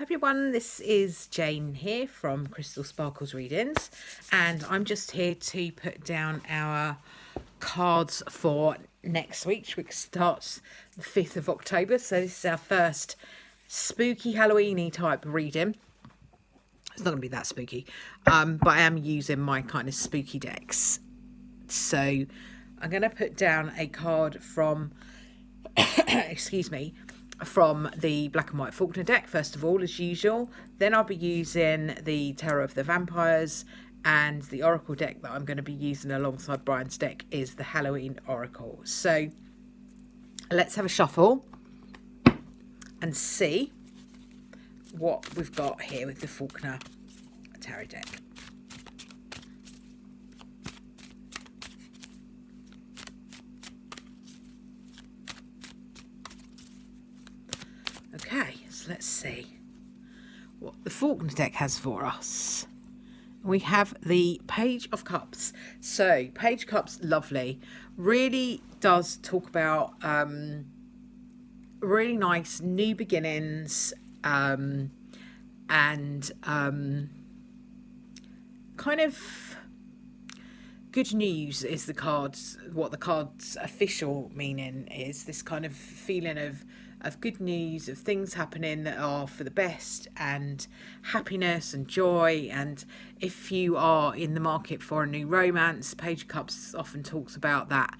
Hi everyone, this is Jane here from Crystal Sparkles Readings, and I'm just here to put down our cards for next week, which starts the 5th of October. So this is our first spooky Halloweeny type reading. It's not going to be that spooky, but I am using my kind of spooky decks. So I'm going to put down a card from, excuse me, from the Black and White Faulkner deck, first of all, as usual. Then I'll be using the Terror of the Vampires, and the Oracle deck that I'm going to be using alongside Brian's deck is the Halloween Oracle. So let's have a shuffle and see what we've got here with the Faulkner Tarot deck. Okay, so let's see what the Faulkner deck has for us. We have the Page of Cups. So, Page of Cups, lovely. Really does talk about really nice new beginnings and kind of good news is the cards, what the card's official meaning is. This kind of feeling of good news, of things happening that are for the best, and happiness and joy. And if you are in the market for a new romance, Page of Cups often talks about that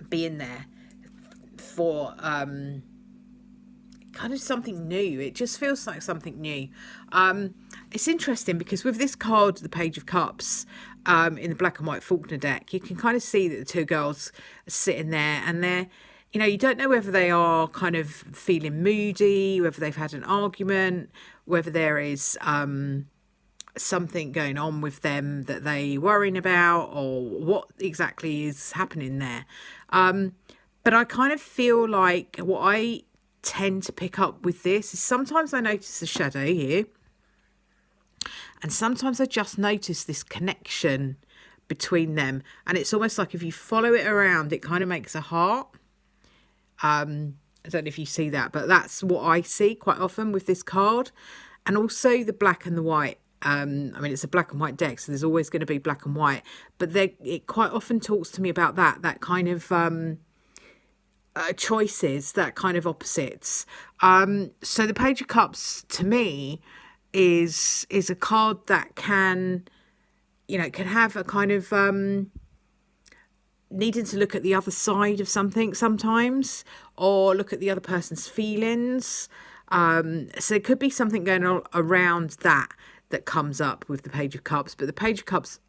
being there for kind of something new. It just feels like something new. It's interesting because with this card, the Page of Cups, in the Black and White Faulkner deck, you can kind of see that the two girls are sitting there, and they're, you know, you don't know whether they are kind of feeling moody, whether they've had an argument, whether there is something going on with them that they're worrying about, or what exactly is happening there. But I kind of feel like what I tend to pick up with this is sometimes I notice the shadow here, and sometimes I just notice this connection between them, and it's almost like if you follow it around, it kind of makes a heart. I don't know if you see that, but that's what I see quite often with this card. And also the black and the white. I mean, it's a black and white deck, so there's always going to be black and white, but it quite often talks to me about that kind of choices, that kind of opposites. So the Page of Cups to me is a card that can, you know, can have a kind of needing to look at the other side of something sometimes, or look at the other person's feelings. So there could be something going on around that comes up with the Page of Cups, but the Page of Cups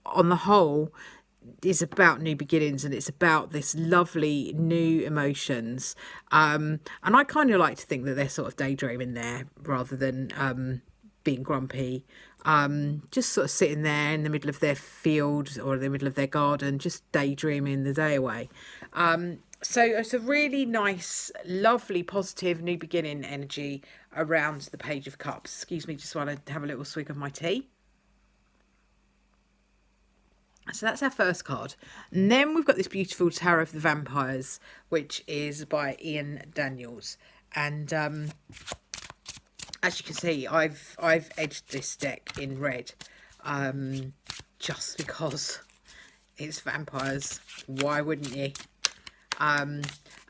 on the whole is about new beginnings, and it's about this lovely new emotions. And I kind of like to think that they're sort of daydreaming there rather than being grumpy. Just sort of sitting there in the middle of their field or the middle of their garden, just daydreaming the day away. So it's a really nice, lovely, positive new beginning energy around the Page of Cups. Excuse me, just want to have a little swig of my tea. So that's our first card. And then we've got this beautiful Terror of the Vampires, which is by Ian Daniels. And as you can see, I've edged this deck in red, just because it's vampires. Why wouldn't you? I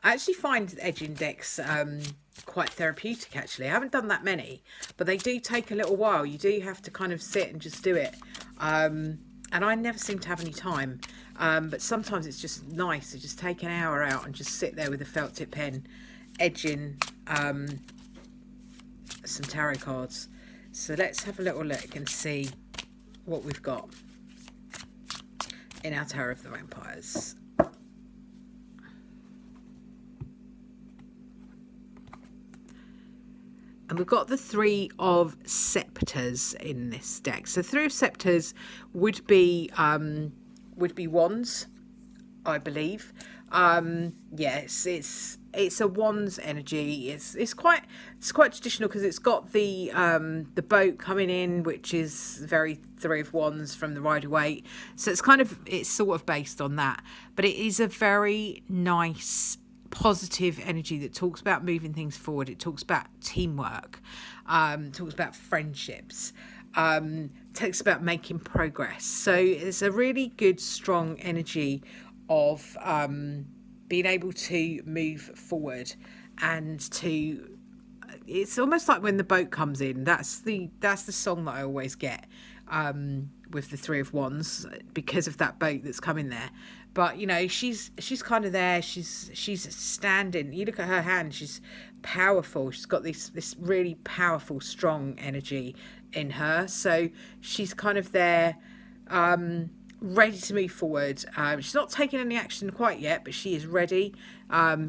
actually find edging decks quite therapeutic, actually. I haven't done that many, but they do take a little while. You do have to kind of sit and just do it. And I never seem to have any time. But sometimes it's just nice to just take an hour out and just sit there with a felt tip pen, edging some tarot cards. So let's have a little look and see what we've got in our Terror of the Vampires. And we've got the Three of Sceptres in this deck. So Three of Sceptres would be wands, I believe. Yes, it's a wands energy. It's quite traditional because it's got the boat coming in, which is very Three of Wands from the Rider-Waite. So it's sort of based on that, but it is a very nice positive energy that talks about moving things forward. It talks about teamwork, talks about friendships, talks about making progress. So it's a really good, strong energy of being able to move forward and to. It's almost like when the boat comes in. That's the song that I always get with the Three of Wands, because of that boat that's coming there. But you know, she's kind of there. She's standing. You look at her hand. She's powerful. She's got this really powerful, strong energy in her. So she's kind of there, ready to move forward. She's not taking any action quite yet, but she is ready.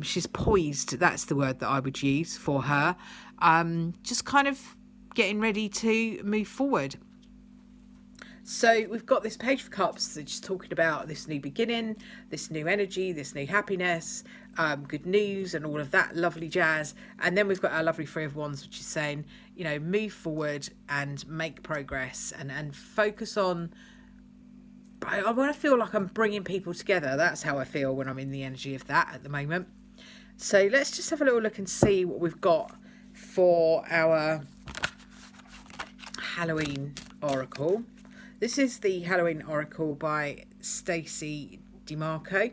She's poised. That's the word that I would use for her. Just kind of getting ready to move forward. So we've got this Page of Cups that's just talking about this new beginning, this new energy, this new happiness, good news and all of that lovely jazz. And then we've got our lovely Three of Wands, which is saying, you know, move forward and make progress and focus on. I want to feel like I'm bringing people together. That's how I feel when I'm in the energy of that at the moment. So let's just have a little look and see what we've got for our Halloween Oracle. This is the Halloween Oracle by Stacey DeMarco.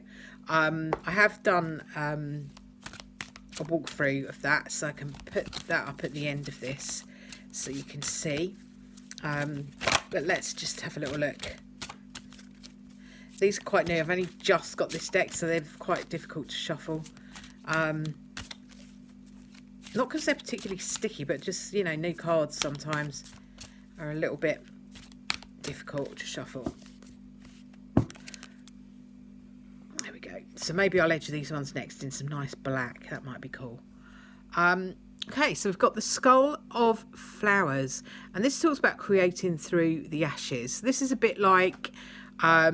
I have done a walkthrough of that, so I can put that up at the end of this so you can see. But let's just have a little look. These are quite new. I've only just got this deck, so they're quite difficult to shuffle. Not because they're particularly sticky, but just, you know, new cards sometimes are a little bit difficult to shuffle. There we go. So maybe I'll edge these ones next in some nice black. That might be cool. Okay, so we've got the Skull of Flowers, and this talks about creating through the ashes. This is a bit like, I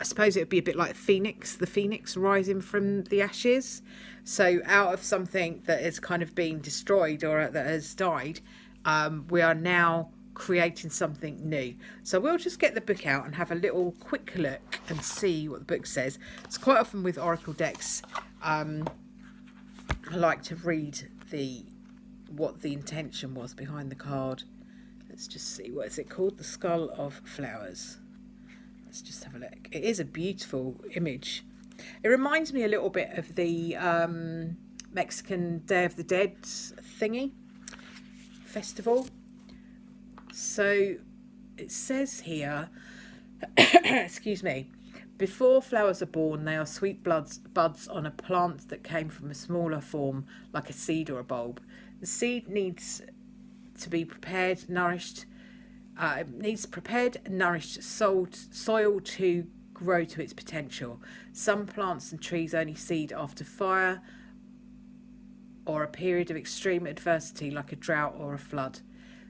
suppose it would be a bit like the phoenix rising from the ashes. So out of something that has kind of been destroyed or that has died, we are now creating something new. So we'll just get the book out and have a little quick look and see what the book says. It's quite often with oracle decks, I like to read what the intention was behind the card. Let's just see, what is it called? The Skull of Flowers. Let's just have a look. It is a beautiful image. It reminds me a little bit of the Mexican Day of the Dead thingy festival. So it says here, excuse me, before flowers are born, they are sweet buds on a plant that came from a smaller form, like a seed or a bulb. The seed needs to be prepared, nourished, soil to grow to its potential. Some plants and trees only seed after fire or a period of extreme adversity, like a drought or a flood.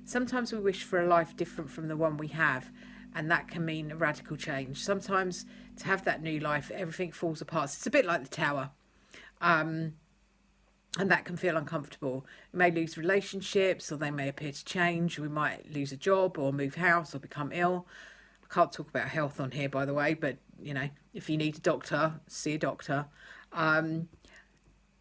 Sometimes we wish for a life different from the one we have, and that can mean a radical change. Sometimes to have that new life, everything falls apart. So it's a bit like the Tower, and that can feel uncomfortable. We may lose relationships, or they may appear to change. We might lose a job or move house or become ill. I can't talk about health on here, by the way, but you know, if you need a doctor, see a doctor.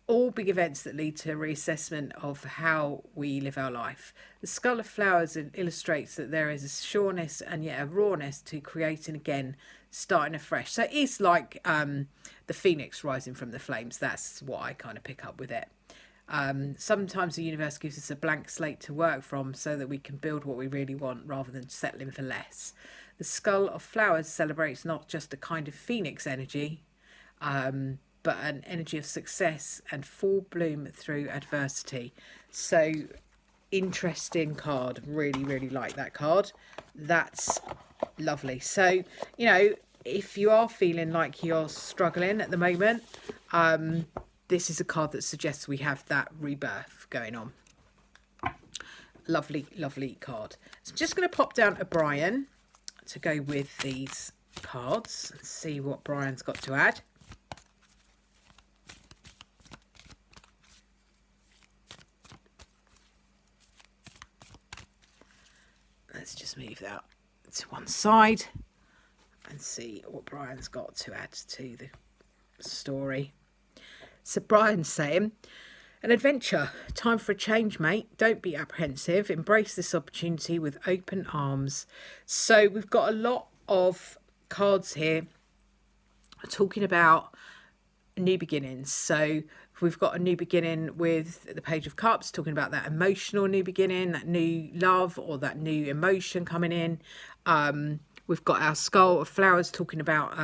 All big events that lead to a reassessment of how we live our life. The Skull of Flowers illustrates that there is a sureness and yet a rawness to creating again, starting afresh. So it is like the phoenix rising from the flames. That's what I kind of pick up with it. Sometimes the universe gives us a blank slate to work from so that we can build what we really want rather than settling for less. The Skull of Flowers celebrates not just a kind of phoenix energy, but an energy of success and full bloom through adversity. So interesting card. Really, really like that card. That's lovely. So, you know, if you are feeling like you're struggling at the moment, this is a card that suggests we have that rebirth going on. Lovely, lovely card. So I'm just going to pop down to Brian to go with these cards and see what Brian's got to add. Let's just move that to one side and see what Brian's got to add to the story. So Brian's saying, an adventure. Time for a change, mate. Don't be apprehensive. Embrace this opportunity with open arms. So we've got a lot of cards here talking about new beginnings. So we've got a new beginning with the Page of Cups, talking about that emotional new beginning, that new love or that new emotion coming in. We've got our Skull of Flowers talking about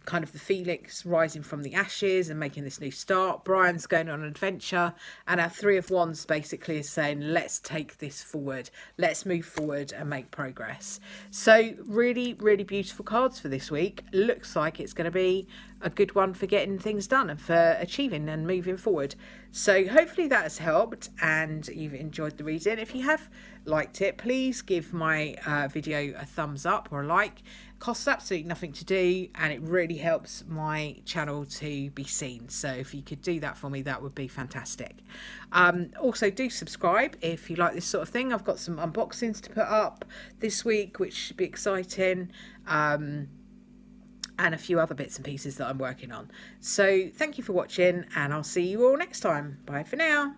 kind of the Phoenix rising from the ashes and making this new start. Brian's going on an adventure, and our Three of Wands basically is saying, let's take this forward, let's move forward and make progress. So really, really beautiful cards for this week. Looks like it's going to be a good one for getting things done and for achieving and moving forward. So hopefully that has helped and you've enjoyed the reading. If you have liked it, please give my video a thumbs up or a like. It costs absolutely nothing to do, and it really helps my channel to be seen. So if you could do that for me, that would be fantastic. Also, do subscribe if you like this sort of thing. I've got some unboxings to put up this week, which should be exciting. And a few other bits and pieces that I'm working on. So thank you for watching, and I'll see you all next time. Bye for now.